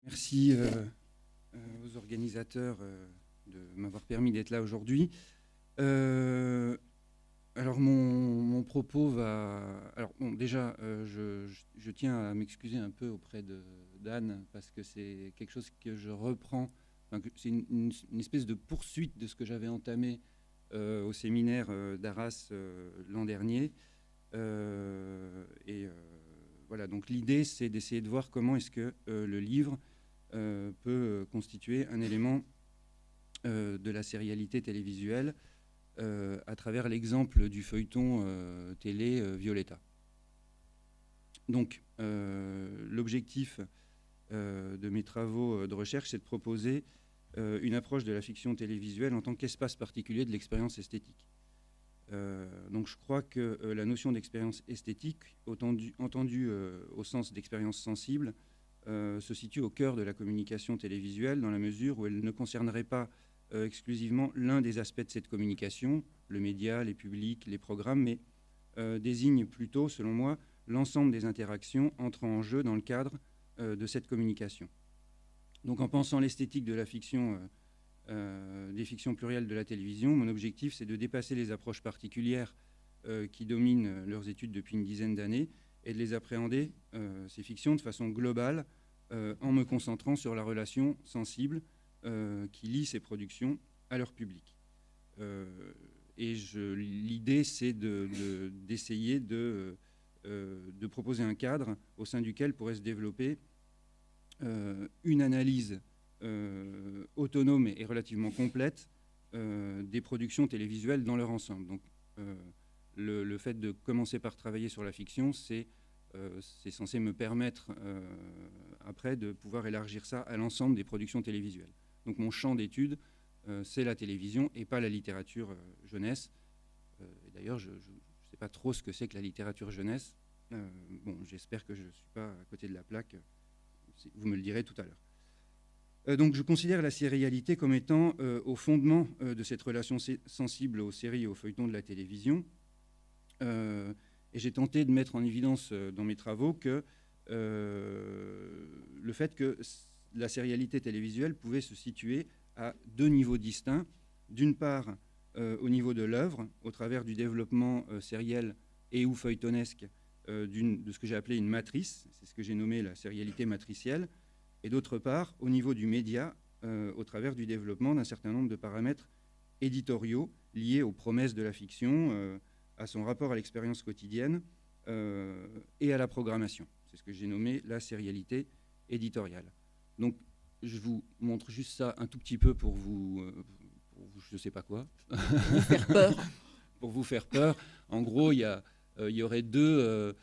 Merci aux organisateurs de m'avoir permis d'être là aujourd'hui. Alors mon propos va... Alors bon, déjà, je tiens à m'excuser un peu auprès d'Anne parce que c'est quelque chose que je reprends. Enfin, c'est une espèce de poursuite de ce que j'avais entamé au séminaire d'Arras l'an dernier. Voilà, donc l'idée, c'est d'essayer de voir comment est-ce que le livre peut constituer un élément de la sérialité télévisuelle à travers l'exemple du feuilleton télé Violetta. Donc, l'objectif de mes travaux de recherche, c'est de proposer une approche de la fiction télévisuelle en tant qu'espace particulier de l'expérience esthétique. Donc, je crois que la notion d'expérience esthétique, entendue au sens d'expérience sensible, se situe au cœur de la communication télévisuelle dans la mesure où elle ne concernerait pas exclusivement l'un des aspects de cette communication, le média, les publics, les programmes, mais désigne plutôt, selon moi, l'ensemble des interactions entrant en jeu dans le cadre de cette communication. Donc en pensant l'esthétique de la fiction, des fictions plurielles de la télévision, mon objectif c'est de dépasser les approches particulières qui dominent leurs études depuis une dizaine d'années et de les appréhender, ces fictions, de façon globale, en me concentrant sur la relation sensible qui lie ces productions à leur public. L'idée, c'est d'essayer de proposer un cadre au sein duquel pourrait se développer une analyse autonome et relativement complète des productions télévisuelles dans leur ensemble. Donc, le fait de commencer par travailler sur la fiction, c'est censé me permettre après de pouvoir élargir ça à l'ensemble des productions télévisuelles. Donc mon champ d'étude, c'est la télévision et pas la littérature jeunesse. D'ailleurs, je ne sais pas trop ce que c'est que la littérature jeunesse. Bon, j'espère que je ne suis pas à côté de la plaque. Vous me le direz tout à l'heure. Donc je considère la sérialité comme étant au fondement de cette relation sensible aux séries et aux feuilletons de la télévision. Et j'ai tenté de mettre en évidence dans mes travaux que le fait que la sérialité télévisuelle pouvait se situer à deux niveaux distincts. D'une part, au niveau de l'œuvre, au travers du développement sériel et ou feuilletonesque de ce que j'ai appelé une matrice, c'est ce que j'ai nommé la sérialité matricielle, et d'autre part, au niveau du média, au travers du développement d'un certain nombre de paramètres éditoriaux liés aux promesses de la fiction, à son rapport à l'expérience quotidienne et à la programmation. C'est ce que j'ai nommé la sérialité éditoriale. Donc, je vous montre juste ça un tout petit peu pour vous je ne sais pas quoi. Vous faire peur. Pour vous faire peur. En gros, il y aurait deux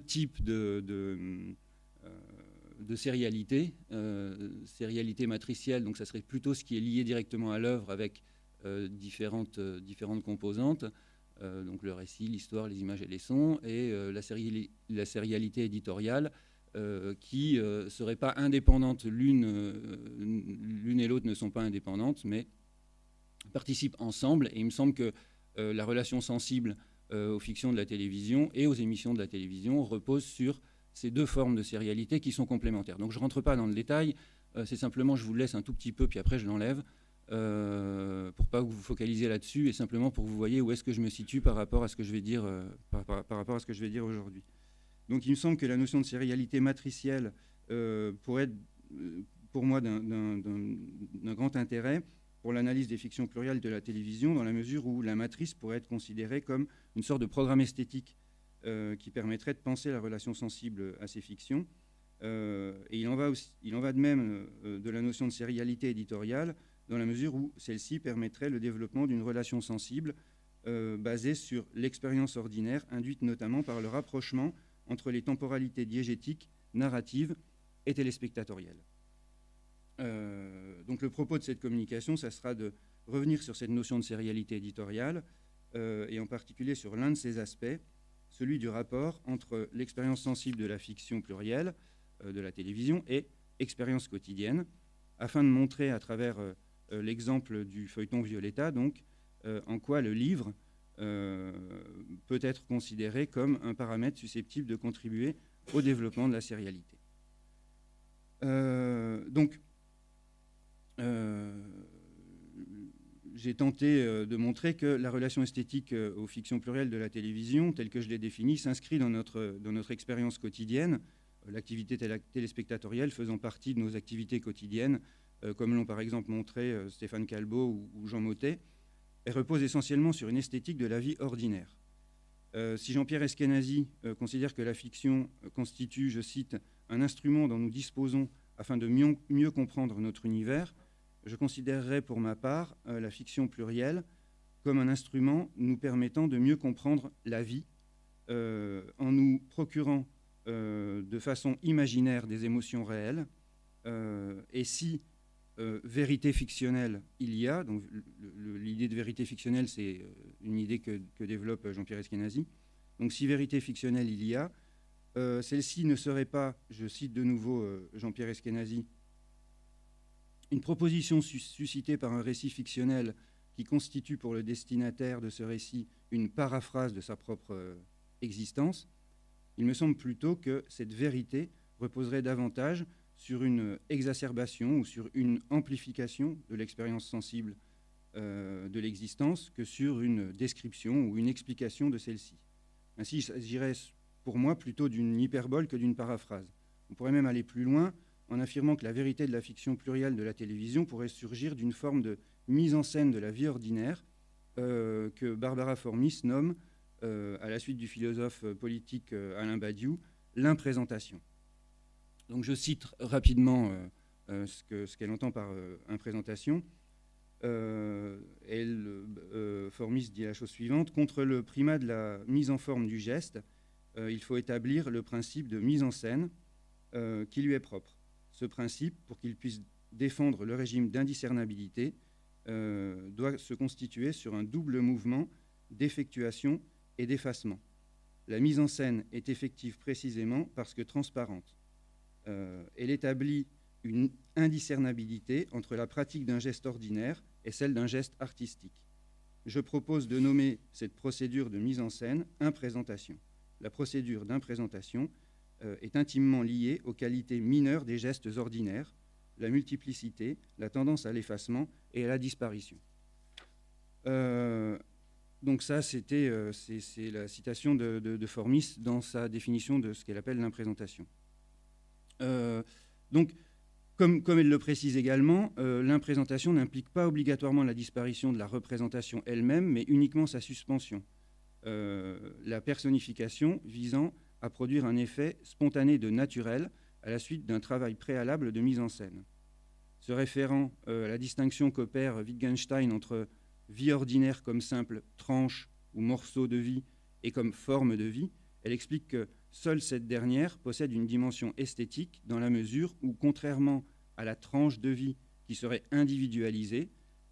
types de sérialité. Sérialité matricielle, donc ça serait plutôt ce qui est lié directement à l'œuvre avec différentes composantes, donc le récit, l'histoire, les images et les sons, et la sérialité éditoriale qui ne serait pas indépendante, l'une et l'autre ne sont pas indépendantes, mais participent ensemble. Et il me semble que la relation sensible aux fictions de la télévision et aux émissions de la télévision repose sur ces deux formes de sérialité qui sont complémentaires. Donc je ne rentre pas dans le détail, c'est simplement je vous le laisse un tout petit peu, puis après je l'enlève, pour pas que vous vous focalisiez là-dessus, et simplement pour que vous voyez où est-ce que je me situe par rapport à ce que je vais dire, par rapport à ce que je vais dire aujourd'hui. Donc il me semble que la notion de sérialité matricielle pourrait être, pour moi, d'un grand intérêt pour l'analyse des fictions plurielles de la télévision, dans la mesure où la matrice pourrait être considérée comme une sorte de programme esthétique qui permettrait de penser la relation sensible à ces fictions. Et il en va de même de la notion de sérialité éditoriale, dans la mesure où celle-ci permettrait le développement d'une relation sensible basée sur l'expérience ordinaire, induite notamment par le rapprochement entre les temporalités diégétiques, narratives et téléspectatorielles. Donc le propos de cette communication, ça sera de revenir sur cette notion de sérialité éditoriale, et en particulier sur l'un de ses aspects, celui du rapport entre l'expérience sensible de la fiction plurielle, de la télévision, et expérience quotidienne, afin de montrer à travers l'exemple du feuilleton Violetta, donc, en quoi le livre peut être considéré comme un paramètre susceptible de contribuer au développement de la sérialité. Donc, j'ai tenté de montrer que la relation esthétique aux fictions plurielles de la télévision, telle que je l'ai définie, s'inscrit dans notre expérience quotidienne, l'activité téléspectatorielle faisant partie de nos activités quotidiennes, comme l'ont par exemple montré Stéphane Calbeau ou Jean Mottet. Elle repose essentiellement sur une esthétique de la vie ordinaire. Si Jean-Pierre Eskenazi considère que la fiction constitue, je cite, un instrument dont nous disposons afin de mieux comprendre notre univers, je considérerais pour ma part la fiction plurielle comme un instrument nous permettant de mieux comprendre la vie en nous procurant de façon imaginaire des émotions réelles. Et si vérité fictionnelle il y a, donc l'idée de vérité fictionnelle, c'est une idée que développe Jean-Pierre Eskenazi. Donc si vérité fictionnelle il y a, celle-ci ne serait pas, je cite de nouveau Jean-Pierre Eskenazi, une proposition suscitée par un récit fictionnel qui constitue pour le destinataire de ce récit une paraphrase de sa propre existence. Il me semble plutôt que cette vérité reposerait davantage sur une exacerbation ou sur une amplification de l'expérience sensible de l'existence que sur une description ou une explication de celle-ci. Ainsi, il s'agirait pour moi plutôt d'une hyperbole que d'une paraphrase. On pourrait même aller plus loin en affirmant que la vérité de la fiction plurielle de la télévision pourrait surgir d'une forme de mise en scène de la vie ordinaire que Barbara Formis nomme, à la suite du philosophe politique Alain Badiou, l'imprésentation. Donc je cite rapidement ce qu'elle entend par imprésentation. Formis dit la chose suivante: contre le primat de la mise en forme du geste, il faut établir le principe de mise en scène qui lui est propre. Ce principe, pour qu'il puisse défendre le régime d'indiscernabilité, doit se constituer sur un double mouvement d'effectuation et d'effacement. La mise en scène est effective précisément parce que transparente. Elle établit une indiscernabilité entre la pratique d'un geste ordinaire et celle d'un geste artistique. Je propose de nommer cette procédure de mise en scène imprésentation. La procédure d'imprésentation est intimement liée aux qualités mineures des gestes ordinaires, la multiplicité, la tendance à l'effacement et à la disparition. Donc ça, c'est la citation de Formis dans sa définition de ce qu'elle appelle l'imprésentation. Donc, comme elle le précise également, l'imprésentation n'implique pas obligatoirement la disparition de la représentation elle-même, mais uniquement sa suspension. La personnification visant à produire un effet spontané de naturel à la suite d'un travail préalable de mise en scène. Se référant à la distinction qu'opère Wittgenstein entre vie ordinaire comme simple tranche ou morceau de vie et comme forme de vie, elle explique que seule cette dernière possède une dimension esthétique dans la mesure où, contrairement à la tranche de vie qui serait individualisée,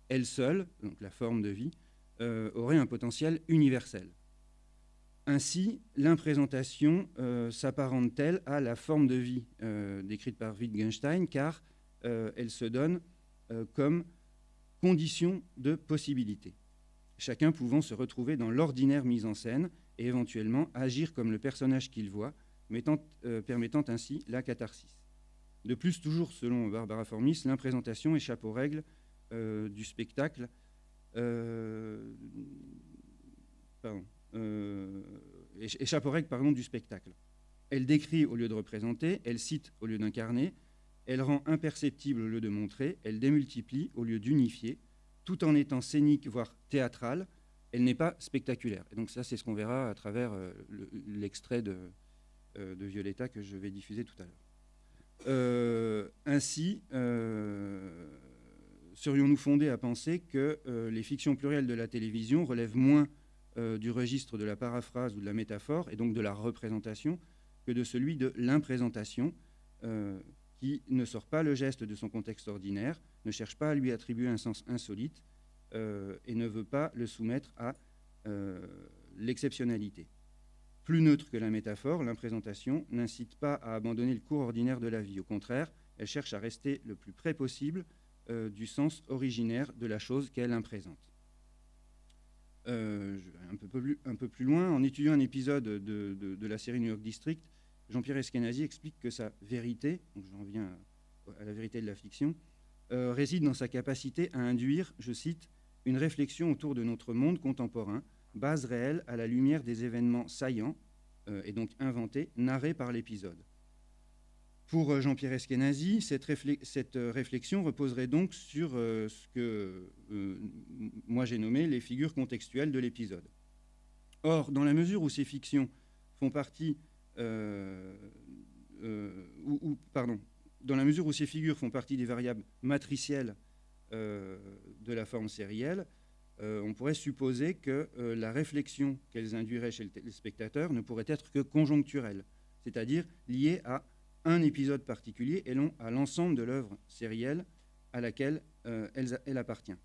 elle seule, donc la forme de vie, aurait un potentiel universel. Ainsi, l'imprésentation s'apparente-t-elle à la forme de vie décrite par Wittgenstein, car elle se donne comme condition de possibilité, chacun pouvant se retrouver dans l'ordinaire mise en scène et éventuellement agir comme le personnage qu'il voit, permettant ainsi la catharsis. De plus, toujours selon Barbara Formis, l'imprésentation échappe aux règles du spectacle. Échappe aux règles du spectacle. Elle décrit au lieu de représenter, elle cite au lieu d'incarner, elle rend imperceptible au lieu de montrer, elle démultiplie au lieu d'unifier, tout en étant scénique, voire théâtrale, elle n'est pas spectaculaire. Et donc ça, c'est ce qu'on verra à travers l'extrait de Violetta que je vais diffuser tout à l'heure. Ainsi, serions-nous fondés à penser que les fictions plurielles de la télévision relèvent moins du registre de la paraphrase ou de la métaphore, et donc de la représentation, que de celui de l'imprésentation, qui ne sort pas le geste de son contexte ordinaire, ne cherche pas à lui attribuer un sens insolite, et ne veut pas le soumettre à l'exceptionnalité. Plus neutre que la métaphore, l'imprésentation n'incite pas à abandonner le cours ordinaire de la vie. Au contraire, elle cherche à rester le plus près possible du sens originaire de la chose qu'elle imprésente. Je vais un peu plus loin. En étudiant un épisode de la série New York District, Jean-Pierre Eskenazi explique que sa vérité, donc j'en viens à la vérité de la fiction, réside dans sa capacité à induire, je cite, « une réflexion autour de notre monde contemporain, base réelle à la lumière des événements saillants, et donc inventés, narrés par l'épisode ». Pour Jean-Pierre Eskenazi, cette réflexion reposerait donc sur ce que moi j'ai nommé les figures contextuelles de l'épisode. Or, dans la mesure où ces fictions font partie, dans la mesure où ces figures font partie des variables matricielles de la forme sérielle, on pourrait supposer que la réflexion qu'elles induiraient chez le téléspectateur ne pourrait être que conjoncturelle, c'est-à-dire liée à un épisode particulier et non à l'ensemble de l'œuvre sérielle à laquelle elle appartient.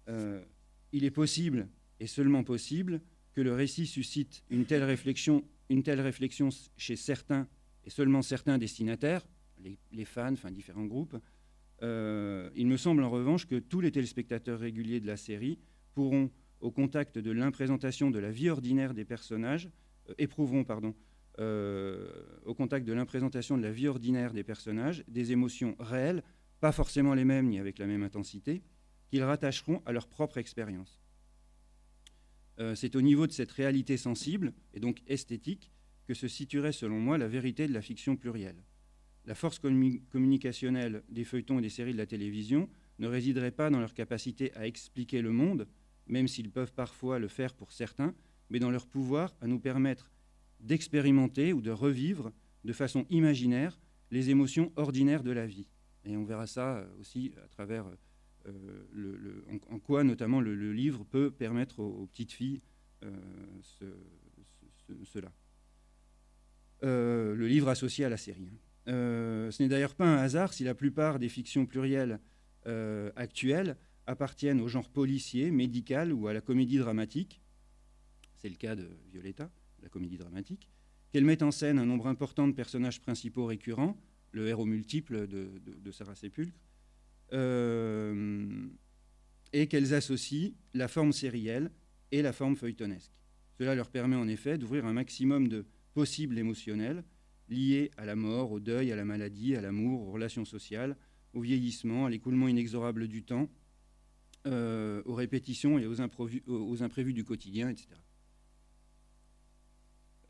Il est possible, et seulement possible, que le récit suscite une telle réflexion chez certains, et seulement certains destinataires, les fans, enfin différents groupes. Il me semble en revanche que tous les téléspectateurs réguliers de la série pourront, au contact de l'imprésentation de la vie ordinaire des personnages, au contact de l'imprésentation de la vie ordinaire des personnages, des émotions réelles, pas forcément les mêmes ni avec la même intensité, qu'ils rattacheront à leur propre expérience. C'est au niveau de cette réalité sensible, et donc esthétique, que se situerait selon moi la vérité de la fiction plurielle. La force communicationnelle des feuilletons et des séries de la télévision ne résiderait pas dans leur capacité à expliquer le monde, même s'ils peuvent parfois le faire pour certains, mais dans leur pouvoir à nous permettre d'expérimenter ou de revivre de façon imaginaire les émotions ordinaires de la vie. Et on verra ça aussi à travers en quoi notamment le livre peut permettre aux petites filles cela. Le livre associé à la série. Ce n'est d'ailleurs pas un hasard si la plupart des fictions plurielles actuelles appartiennent au genre policier, médical ou à la comédie dramatique. C'est le cas de Violetta, la comédie dramatique, qu'elle met en scène un nombre important de personnages principaux récurrents, le héros multiple de Sarah Sépulcre, et qu'elles associent la forme sérielle et la forme feuilletonesque. Cela leur permet en effet d'ouvrir un maximum de possibles émotionnels liés à la mort, au deuil, à la maladie, à l'amour, aux relations sociales, au vieillissement, à l'écoulement inexorable du temps, aux répétitions et aux imprévus du quotidien, etc.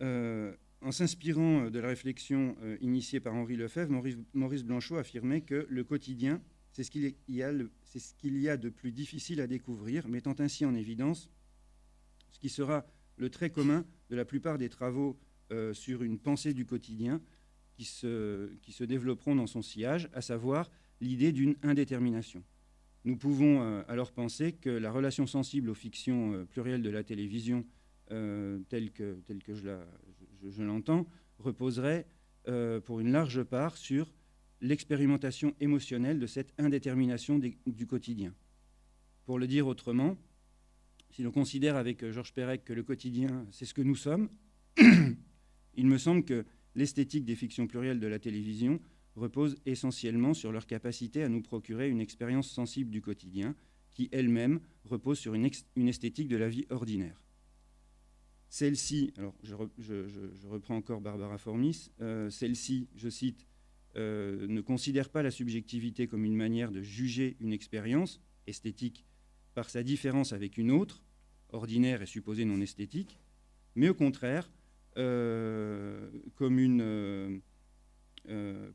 En s'inspirant de la réflexion initiée par Henri Lefebvre, Maurice Blanchot affirmait que le quotidien, c'est ce qu'il y a de plus difficile à découvrir, mettant ainsi en évidence ce qui sera le trait commun de la plupart des travaux sur une pensée du quotidien qui se développeront dans son sillage, à savoir l'idée d'une indétermination. Nous pouvons alors penser que la relation sensible aux fictions plurielles de la télévision, telle que je l'entends, reposerait pour une large part sur l'expérimentation émotionnelle de cette indétermination du quotidien. Pour le dire autrement, si l'on considère avec Georges Perec que le quotidien, c'est ce que nous sommes, il me semble que l'esthétique des fictions plurielles de la télévision repose essentiellement sur leur capacité à nous procurer une expérience sensible du quotidien qui, elle-même, repose sur une esthétique de la vie ordinaire. Celle-ci, alors je reprends encore Barbara Formis, celle-ci, je cite, ne considère pas la subjectivité comme une manière de juger une expérience esthétique par sa différence avec une autre, ordinaire et supposée non esthétique, mais au contraire, comme une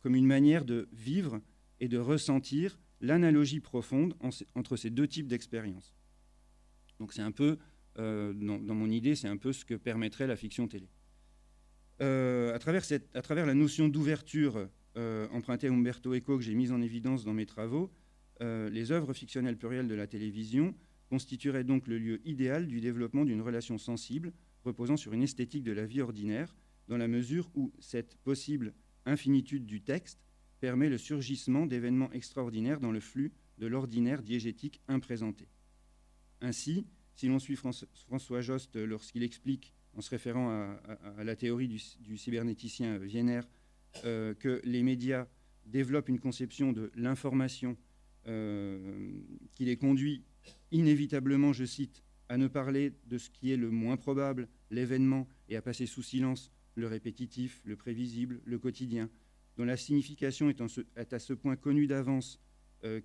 manière de vivre et de ressentir l'analogie profonde entre ces deux types d'expériences. Donc c'est un peu, dans mon idée, c'est un peu ce que permettrait la fiction télé. À travers la notion d'ouverture empruntée à Umberto Eco que j'ai mise en évidence dans mes travaux, les œuvres fictionnelles plurielles de la télévision constitueraient donc le lieu idéal du développement d'une relation sensible reposant sur une esthétique de la vie ordinaire, dans la mesure où cette possible infinitude du texte permet le surgissement d'événements extraordinaires dans le flux de l'ordinaire diégétique imprésenté. Ainsi, si l'on suit François Jost lorsqu'il explique, en se référant à la théorie du cybernéticien Wiener, que les médias développent une conception de l'information qui les conduit inévitablement, je cite, à ne parler de ce qui est le moins probable, l'événement, et à passer sous silence le répétitif, le prévisible, le quotidien. dont la signification est à ce point connue d'avance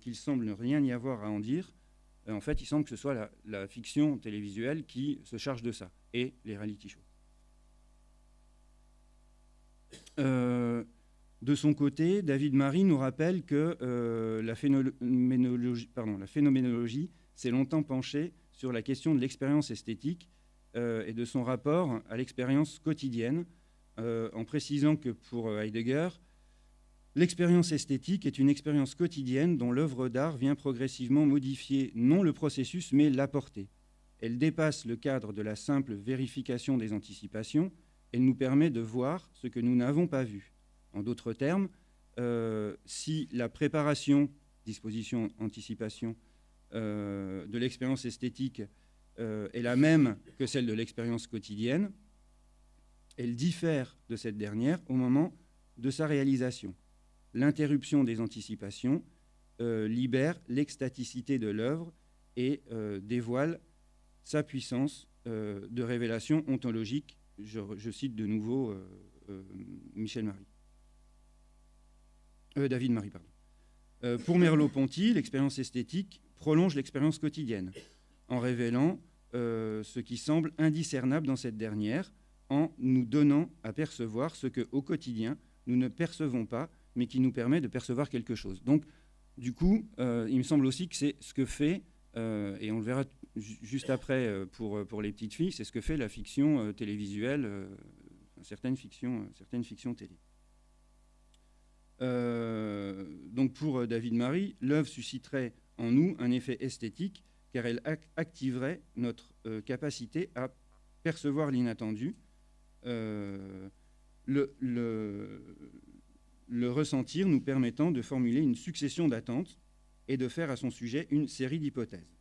qu'il semble ne rien y avoir à en dire, en fait, il semble que ce soit la fiction télévisuelle qui se charge de ça, et les reality shows. De son côté, David Marie nous rappelle que la phénoménologie s'est longtemps penchée sur la question de l'expérience esthétique et de son rapport à l'expérience quotidienne, en précisant que pour Heidegger, l'expérience esthétique est une expérience quotidienne dont l'œuvre d'art vient progressivement modifier non le processus, mais la portée. Elle dépasse le cadre de la simple vérification des anticipations. Elle nous permet de voir ce que nous n'avons pas vu. En d'autres termes, si la préparation, disposition, anticipation de l'expérience esthétique est la même que celle de l'expérience quotidienne, elle diffère de cette dernière au moment de sa réalisation. L'interruption des anticipations libère l'extaticité de l'œuvre et dévoile sa puissance de révélation ontologique. Je cite de nouveau David Marie. Pour Merleau-Ponty, l'expérience esthétique prolonge l'expérience quotidienne en révélant ce qui semble indiscernable dans cette dernière, en nous donnant à percevoir ce qu'au quotidien nous ne percevons pas, mais qui nous permet de percevoir quelque chose. Donc, du coup, il me semble aussi que c'est ce que fait, et on le verra juste après pour les petites filles, c'est ce que fait la fiction télévisuelle, certaines fictions télé. Donc pour David Marie, l'œuvre susciterait en nous un effet esthétique, car elle activerait notre capacité à percevoir l'inattendu, le ressentir nous permettant de formuler une succession d'attentes et de faire à son sujet une série d'hypothèses.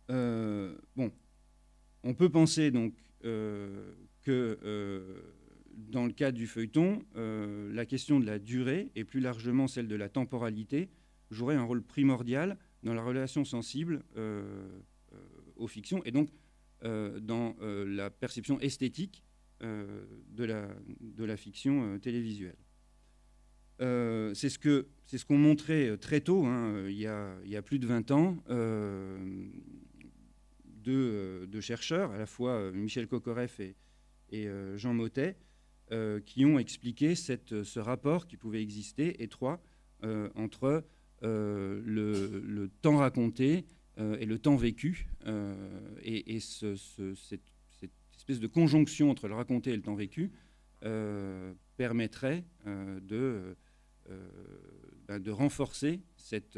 Bon, on peut penser donc que dans le cadre du feuilleton, la question de la durée et plus largement celle de la temporalité jouerait un rôle primordial dans la relation sensible aux fictions et donc dans la perception esthétique de la fiction télévisuelle. C'est ce qu'ont montré très tôt, il y a plus de 20 ans, deux chercheurs, à la fois Michel Kokoreff et Jean Mottet, qui ont expliqué ce rapport qui pouvait exister, étroit, entre le temps raconté et le temps vécu, et cette espèce de conjonction entre le raconté et le temps vécu permettrait de renforcer cette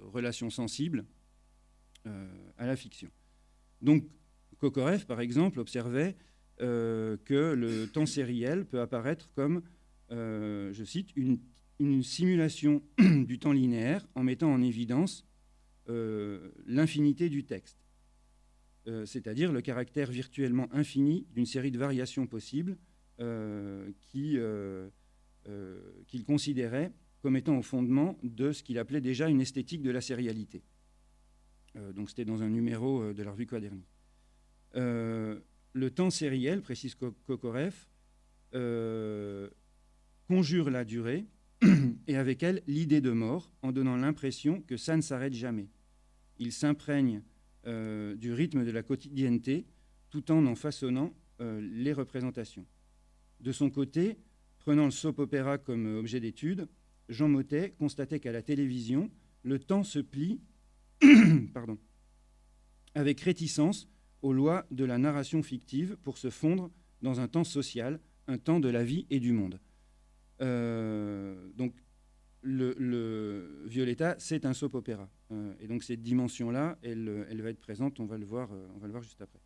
relation sensible à la fiction. Donc, Kokoreff, par exemple, observait que le temps sériel peut apparaître comme, je cite, une simulation du temps linéaire en mettant en évidence l'infinité du texte, c'est-à-dire le caractère virtuellement infini d'une série de variations possibles qu'il considérait comme étant au fondement de ce qu'il appelait déjà une esthétique de la sérialité. Donc c'était dans un numéro de la revue Quaderni. Le temps sériel, précise Kokoreff, conjure la durée et avec elle l'idée de mort en donnant l'impression que ça ne s'arrête jamais. Il s'imprègne du rythme de la quotidienneté tout en façonnant les représentations. De son côté, prenant le soap-opéra comme objet d'étude, Jean Mottet constatait qu'à la télévision, le temps se plie avec réticence aux lois de la narration fictive pour se fondre dans un temps social, un temps de la vie et du monde. Donc, le Violetta, c'est un soap-opéra. Et donc, cette dimension-là, elle va être présente, on va le voir juste après.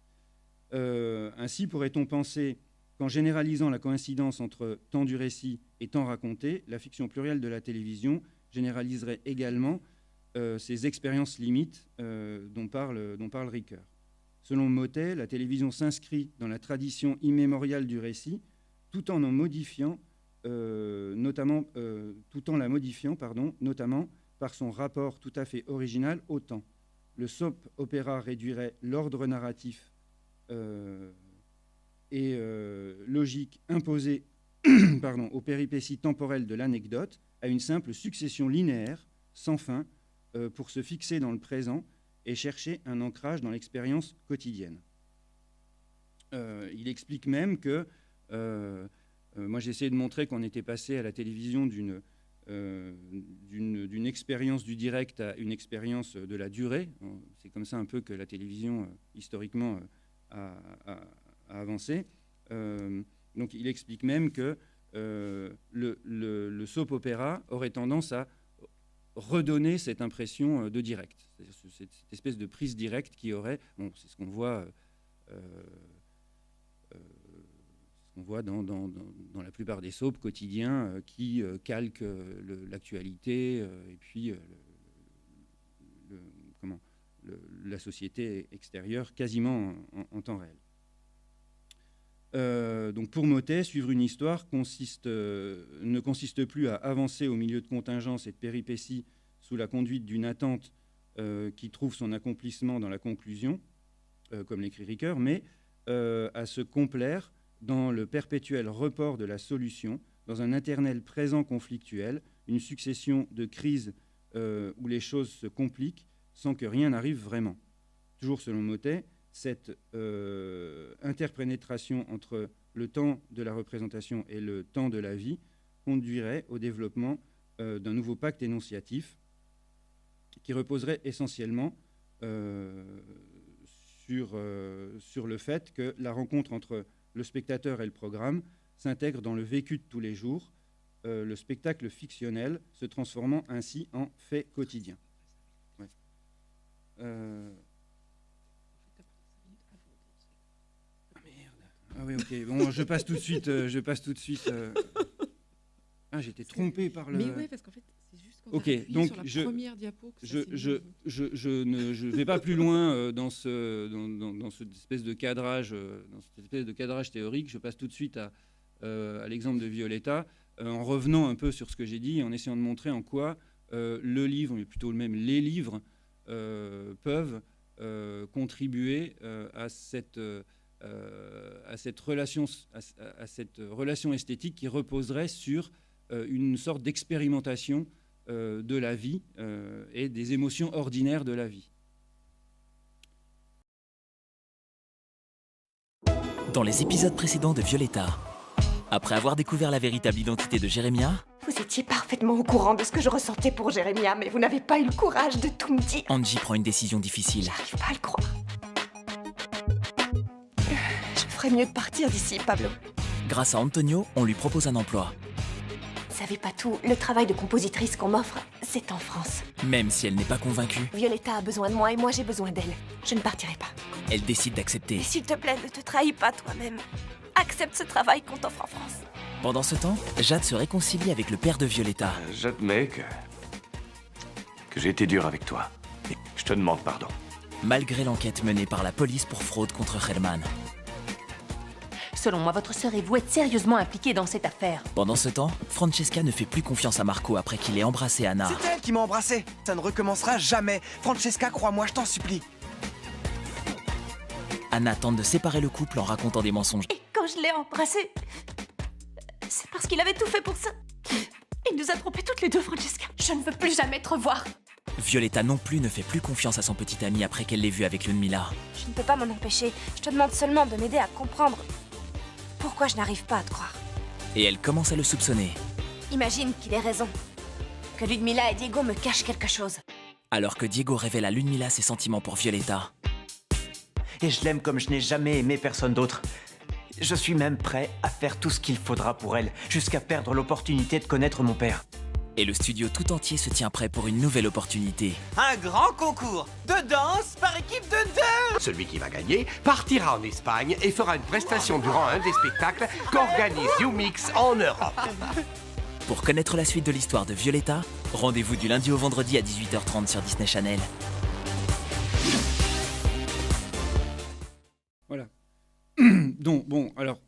Ainsi, pourrait-on penser qu'en généralisant la coïncidence entre temps du récit et temps raconté, la fiction plurielle de la télévision généraliserait également ces expériences limites dont parle Ricoeur. Selon Mottet, la télévision s'inscrit dans la tradition immémoriale du récit tout en la modifiant, notamment par son rapport tout à fait original au temps. Le soap-opéra réduirait l'ordre narratif logique imposée aux péripéties temporelles de l'anecdote à une simple succession linéaire, sans fin, pour se fixer dans le présent et chercher un ancrage dans l'expérience quotidienne. Il explique même que, moi j'ai essayé de montrer qu'on était passé à la télévision d'une expérience du direct à une expérience de la durée. C'est comme ça un peu que la télévision, historiquement, a avancé. Donc il explique même que le soap opéra aurait tendance à redonner cette impression de direct. Cette espèce de prise directe qui aurait... Bon, c'est ce qu'on voit... dans la plupart des soaps quotidiens qui calquent l'actualité et puis la société extérieure quasiment en temps réel. Donc pour Mottet, suivre une histoire ne consiste plus à avancer au milieu de contingences et de péripéties sous la conduite d'une attente qui trouve son accomplissement dans la conclusion, comme l'écrit Ricoeur, mais à se complaire dans le perpétuel report de la solution, dans un éternel présent conflictuel, une succession de crises où les choses se compliquent sans que rien n'arrive vraiment. Toujours selon Mottet, cette interpénétration entre le temps de la représentation et le temps de la vie conduirait au développement d'un nouveau pacte énonciatif qui reposerait essentiellement sur le fait que la rencontre entre le spectateur et le programme s'intègre dans le vécu de tous les jours, le spectacle fictionnel se transformant ainsi en fait quotidien. Ouais. Ah merde. Ah oui, ok. Bon, je passe tout de suite. Ah, j'étais trompé par le... Mais oui, parce qu'en fait, c'est juste quand ok, on donc sur la première diapo que ça, je ne vais pas plus loin dans cette espèce de cadrage, théorique. Je passe tout de suite à l'exemple de Violetta, en revenant un peu sur ce que j'ai dit, en essayant de montrer en quoi le livre, mais plutôt même les livres, peuvent contribuer à cette relation esthétique qui reposerait sur une sorte d'expérimentation de la vie et des émotions ordinaires de la vie. Dans les épisodes précédents de Violetta, après avoir découvert la véritable identité de Jérémia, vous étiez parfaitement au courant de ce que je ressentais pour Jérémia, mais vous n'avez pas eu le courage de tout me dire. Angie prend une décision difficile. J'arrive pas à le croire. Je ferais mieux de partir d'ici, Pablo. Grâce à Antonio, on lui propose un emploi. Vous savez pas tout, le travail de compositrice qu'on m'offre, c'est en France. Même si elle n'est pas convaincue, Violetta a besoin de moi et moi j'ai besoin d'elle. Je ne partirai pas. elle décide d'accepter. Et s'il te plaît, ne te trahis pas toi-même. Accepte ce travail qu'on t'offre en France. Pendant ce temps, Jade se réconcilie avec le père de Violetta. J'admets que j'ai été dur avec toi. Et je te demande pardon. Malgré l'enquête menée par la police pour fraude contre Germán. Selon moi, votre sœur et vous êtes sérieusement impliqués dans cette affaire. Pendant ce temps, Francesca ne fait plus confiance à Marco après qu'il ait embrassé Anna. C'est elle qui m'a embrassé. Ça ne recommencera jamais. Francesca, crois-moi, je t'en supplie. Anna tente de séparer le couple en racontant des mensonges. Et quand je l'ai embrassé, c'est parce qu'il avait tout fait pour ça. Il nous a trompés toutes les deux, Francesca. Je ne veux plus jamais te revoir. Violetta non plus ne fait plus confiance à son petit ami après qu'elle l'ait vu avec Ludmila. Je ne peux pas m'en empêcher. Je te demande seulement de m'aider à comprendre pourquoi je n'arrive pas à te croire. Et elle commence à le soupçonner. Imagine qu'il ait raison. Que Ludmila et Diego me cachent quelque chose. Alors que Diego révèle à Ludmila ses sentiments pour Violetta. Et je l'aime comme je n'ai jamais aimé personne d'autre. Je suis même prêt à faire tout ce qu'il faudra pour elle, jusqu'à perdre l'opportunité de connaître mon père. Et le studio tout entier se tient prêt pour une nouvelle opportunité. Un grand concours de danse par équipe de deux. Celui qui va gagner partira en Espagne et fera une prestation durant un des spectacles qu'organise YouMix en Europe. Pour connaître la suite de l'histoire de Violetta, rendez-vous du lundi au vendredi à 18h30 sur Disney Channel. Voilà. Donc, bon, alors,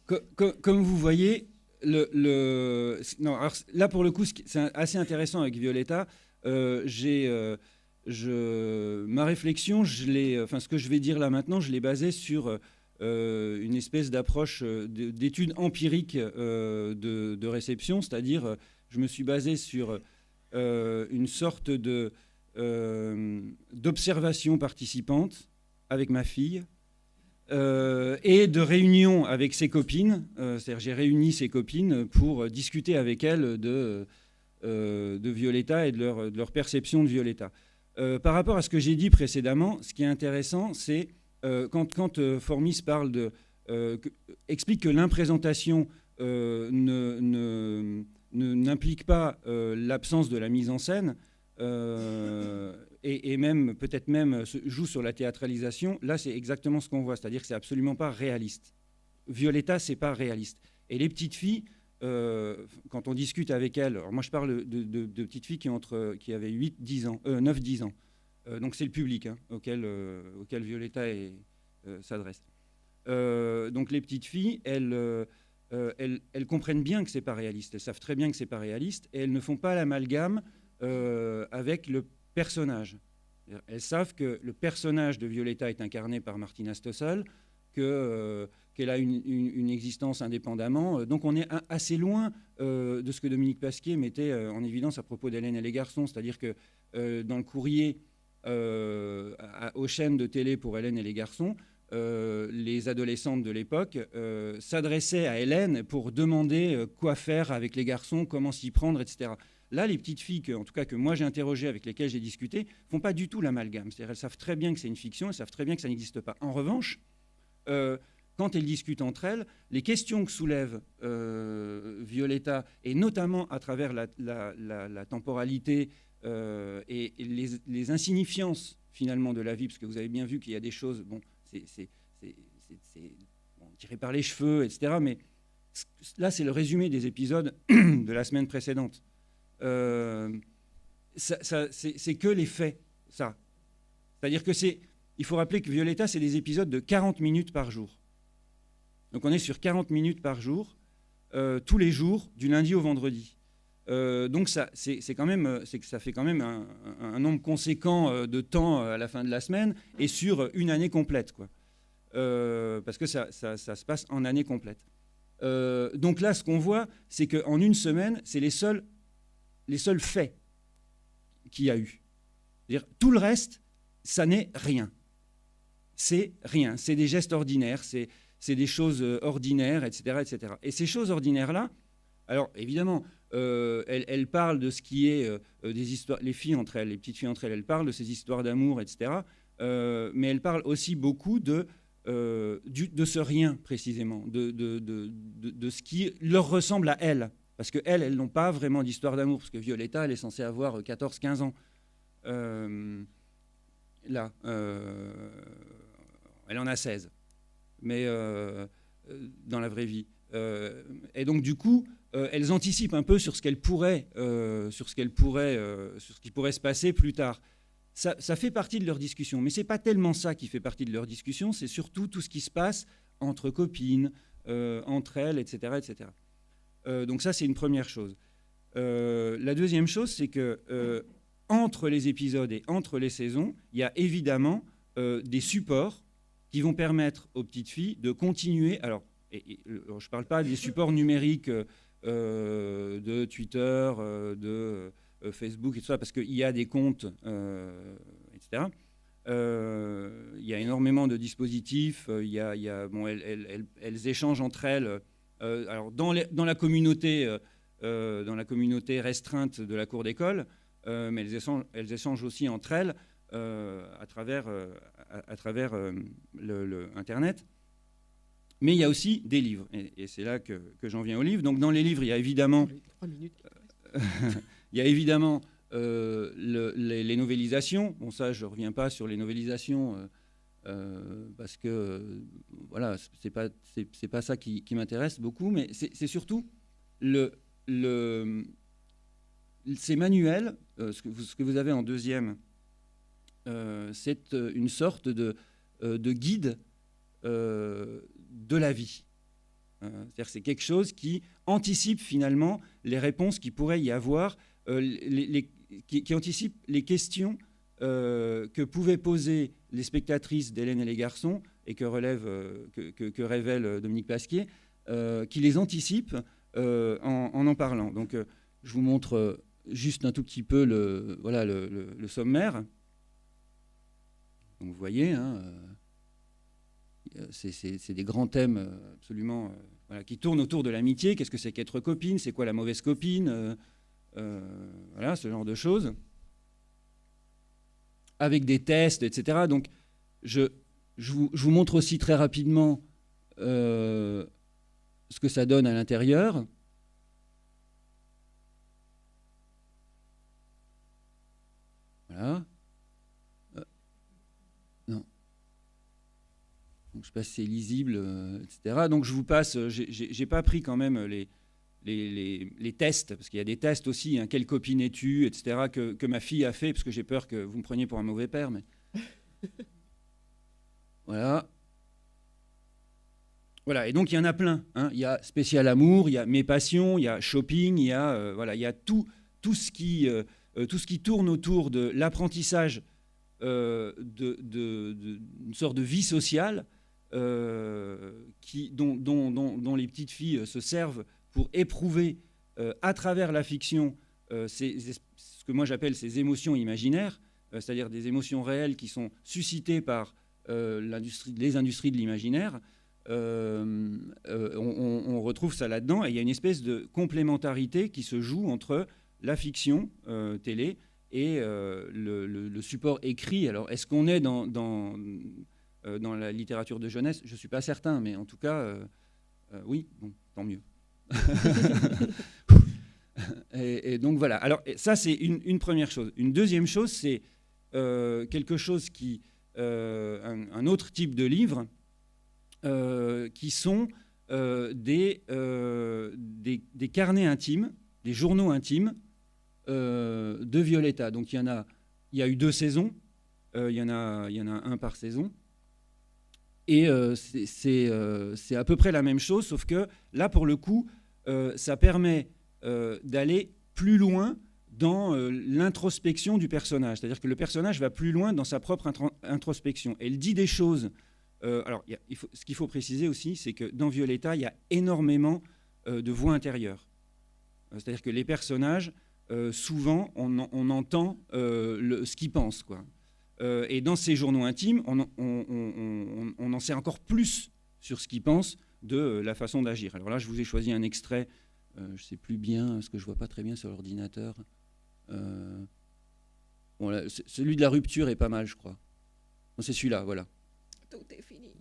comme vous voyez, non, alors, là, pour le coup, c'est assez intéressant avec Violetta. Ma réflexion, ce que je vais dire là maintenant, je l'ai basé sur une espèce d'approche d'étude empirique de réception, c'est-à-dire je me suis basé sur une sorte d'observation participante avec ma fille et de réunion avec ses copines. C'est-à-dire j'ai réuni ses copines pour discuter avec elles de Violetta et de leur perception de Violetta. Par rapport à ce que j'ai dit précédemment, ce qui est intéressant, c'est quand Formis explique que l'imprésentation n'implique pas l'absence de la mise en scène et même peut-être même joue sur la théâtralisation, là c'est exactement ce qu'on voit, c'est-à-dire que c'est absolument pas réaliste. Violetta, c'est pas réaliste. Et les petites filles, quand on discute avec elles, alors moi je parle de petites filles qui avaient 9-10 ans, donc c'est le public auquel Violetta s'adresse. Donc les petites filles, elles comprennent bien que c'est pas réaliste, elles savent très bien que c'est pas réaliste, et elles ne font pas l'amalgame avec le personnage. Elles savent que le personnage de Violetta est incarné par Martina Stossel, qu'elle a une existence indépendamment. Donc on est assez loin de ce que Dominique Pasquier mettait en évidence à propos d'Hélène et les garçons, c'est-à-dire que dans le courrier aux chaînes de télé pour Hélène et les garçons, les adolescentes de l'époque s'adressaient à Hélène pour demander quoi faire avec les garçons, comment s'y prendre, etc. Là, les petites filles, en tout cas que moi j'ai interrogées, avec lesquelles j'ai discuté, font pas du tout l'amalgame. C'est-à-dire elles savent très bien que c'est une fiction, elles savent très bien que ça n'existe pas. En revanche, quand elles discutent entre elles, les questions que soulève Violetta, et notamment à travers la temporalité et les insignifiances finalement de la vie, parce que vous avez bien vu qu'il y a des choses, bon, c'est tiré par les cheveux, etc. Mais là, c'est le résumé des épisodes de la semaine précédente. C'est que les faits, ça. C'est-à-dire que il faut rappeler que Violetta, c'est des épisodes de 40 minutes par jour. Donc on est sur 40 minutes par jour, tous les jours, du lundi au vendredi. Donc ça fait quand même un nombre conséquent de temps à la fin de la semaine et sur une année complète, quoi. Parce que ça se passe en année complète. Donc là, ce qu'on voit, c'est qu'en une semaine, c'est les seuls faits qu'il y a eu. C'est-à-dire, tout le reste, ça n'est rien. C'est rien. C'est des gestes ordinaires, c'est des choses ordinaires, etc., etc. Et ces choses ordinaires-là, alors évidemment, elles parlent de ce qui est des histoires, les filles entre elles, les petites filles entre elles, elles parlent de ces histoires d'amour, etc. Mais elles parlent aussi beaucoup de ce rien, précisément, de ce qui leur ressemble à elles. Parce qu'elles n'ont pas vraiment d'histoire d'amour, parce que Violetta, elle est censée avoir 14-15 ans. Là, elle en a 16, mais dans la vraie vie. Et donc, du coup, elles anticipent un peu sur ce qui pourrait se passer plus tard. Ça fait partie de leur discussion, mais c'est pas tellement ça qui fait partie de leur discussion, c'est surtout tout ce qui se passe entre copines, entre elles, etc., etc. Donc ça, c'est une première chose. La deuxième chose, c'est que entre les épisodes et entre les saisons, il y a évidemment des supports qui vont permettre aux petites filles de continuer. Alors, je ne parle pas des supports numériques de Twitter, de Facebook et tout ça, parce qu'il y a des comptes, etc. Il y a énormément de dispositifs. Elles échangent entre elles. Alors dans la communauté restreinte de la cour d'école, mais elles échangent aussi entre elles à travers Internet. Mais il y a aussi des livres, et c'est là que j'en viens aux livres. Donc dans les livres, il y a évidemment, les novélisations. Bon, ça, je ne reviens pas sur les novélisations parce que voilà, c'est pas ça qui m'intéresse beaucoup, mais c'est surtout ces manuels, ce que vous avez en deuxième, c'est une sorte de guide de la vie. C'est-à-dire c'est quelque chose qui anticipe finalement les réponses qu'il pourrait y avoir, qui anticipe les questions que pouvaient poser les spectatrices d'Hélène et les garçons et que révèle Dominique Pasquier, qui les anticipe en parlant. Donc, je vous montre juste un tout petit peu le sommaire. Donc, vous voyez, hein, c'est des grands thèmes absolument qui tournent autour de l'amitié. Qu'est-ce que c'est qu'être copine? C'est quoi la mauvaise copine? Voilà, ce genre de choses. Avec des tests, etc. Donc, je vous montre aussi très rapidement ce que ça donne à l'intérieur. Voilà. Non. Donc, je sais pas si c'est lisible, etc. Donc, je vous passe. J'ai pas pris quand même les tests, parce qu'il y a des tests aussi, hein, quelle copine es-tu, etc., que ma fille a fait, parce que j'ai peur que vous me preniez pour un mauvais père. Mais... voilà. Voilà, et donc il y en a plein. Hein. Il y a spécial amour, il y a mes passions, il y a shopping, il y a, il y a tout ce qui tourne autour de l'apprentissage d'une sorte de vie sociale dont les petites filles se servent pour éprouver à travers la fiction ce que moi j'appelle ces émotions imaginaires, c'est-à-dire des émotions réelles qui sont suscitées par les industries de l'imaginaire. On retrouve ça là-dedans, et il y a une espèce de complémentarité qui se joue entre la fiction télé et le support écrit. Alors, est-ce qu'on est dans la littérature de jeunesse? Je ne suis pas certain, mais en tout cas, oui, bon, tant mieux. et donc voilà. Alors ça, c'est une première chose. Une deuxième chose, c'est quelque chose qui... un autre type de livre qui sont des carnets intimes, des journaux intimes de Violetta. Donc il y a eu 2 saisons, il y en a un par saison, et c'est à peu près la même chose, sauf que là pour le coup ça permet d'aller plus loin dans l'introspection du personnage, c'est-à-dire que le personnage va plus loin dans sa propre introspection. Elle dit des choses. Alors, ce qu'il faut préciser aussi, c'est que dans Violetta, il y a énormément de voix intérieures. C'est-à-dire que les personnages, souvent, on entend ce qu'ils pensent, quoi. Et dans ces journaux intimes, on en sait encore plus sur ce qu'ils pensent de la façon d'agir. Alors là, je vous ai choisi un extrait, je ne sais plus bien, parce que je ne vois pas très bien sur l'ordinateur. Bon, là, celui de la rupture est pas mal, je crois. Non, c'est celui-là, voilà. Tout est fini.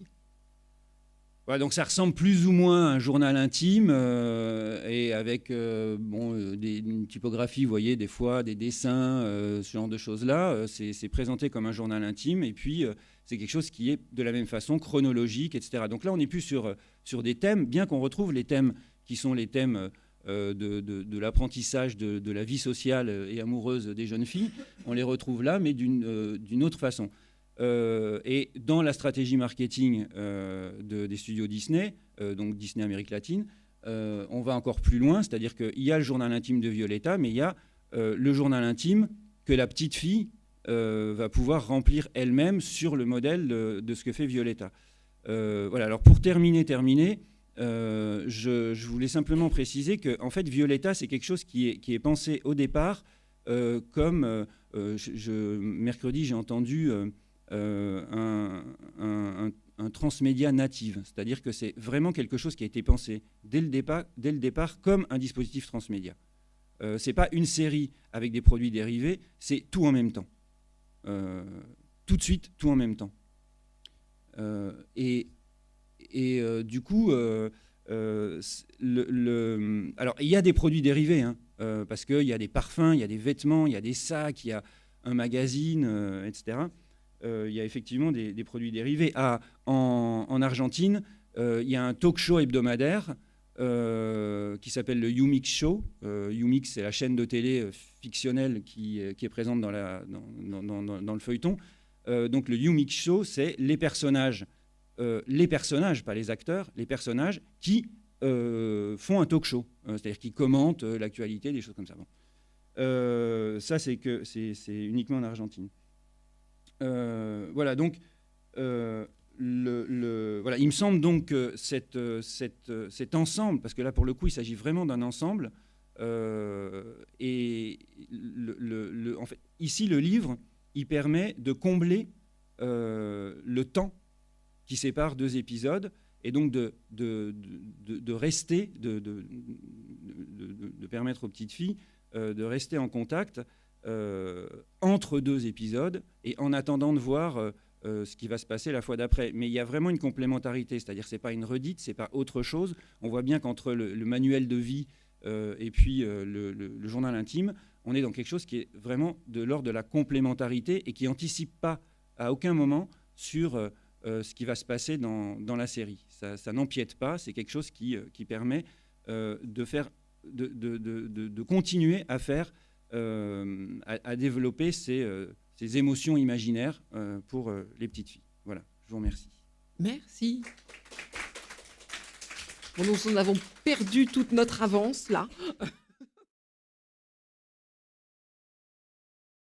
Voilà, donc ça ressemble plus ou moins à un journal intime, et avec une typographie, vous voyez, des fois, des dessins, ce genre de choses-là. C'est présenté comme un journal intime, et puis c'est quelque chose qui est de la même façon chronologique, etc. Donc là, on n'est plus sur des thèmes, bien qu'on retrouve les thèmes qui sont les thèmes de l'apprentissage de la vie sociale et amoureuse des jeunes filles. On les retrouve là, mais d'une autre façon. Et dans la stratégie marketing des studios Disney, donc Disney Amérique latine, on va encore plus loin, c'est-à-dire qu'il y a le journal intime de Violetta, mais il y a le journal intime que la petite fille va pouvoir remplir elle-même sur le modèle de ce que fait Violetta. Voilà. Alors pour terminer, je voulais simplement préciser que en fait, Violetta, c'est quelque chose qui est pensé au départ comme mercredi, j'ai entendu un transmédia native, c'est-à-dire que c'est vraiment quelque chose qui a été pensé dès le départ comme un dispositif transmédia. C'est pas une série avec des produits dérivés, c'est tout en même temps. Tout de suite, tout en même temps. Du coup, alors il y a des produits dérivés, hein, parce qu'il y a des parfums, il y a des vêtements, il y a des sacs, il y a un magazine, etc. Il y a effectivement des produits dérivés. En Argentine, il y a un talk show hebdomadaire qui s'appelle le YouMix Show. YouMix, c'est la chaîne de télé fictionnelle qui est présente dans le feuilleton. Donc le YouMix Show, c'est les personnages, pas les acteurs, les personnages qui font un talk show, c'est-à-dire qui commentent l'actualité, des choses comme ça. Bon. Ça, c'est uniquement en Argentine. Voilà, donc voilà, il me semble donc que cet ensemble, parce que là pour le coup il s'agit vraiment d'un ensemble, et en fait, ici le livre il permet de combler le temps qui sépare 2 épisodes, et donc de rester, de permettre aux petites filles de rester en contact entre 2 épisodes, et en attendant de voir ce qui va se passer la fois d'après. Mais il y a vraiment une complémentarité, c'est-à-dire que ce n'est pas une redite, ce n'est pas autre chose. On voit bien qu'entre le manuel de vie et puis le journal intime, on est dans quelque chose qui est vraiment de l'ordre de la complémentarité et qui n'anticipe pas à aucun moment sur ce qui va se passer dans la série. Ça n'empiète pas, c'est quelque chose qui permet de continuer à faire, à développer ces émotions imaginaires pour les petites filles. Voilà, je vous remercie. Merci. Bon, nous en avons perdu toute notre avance, là.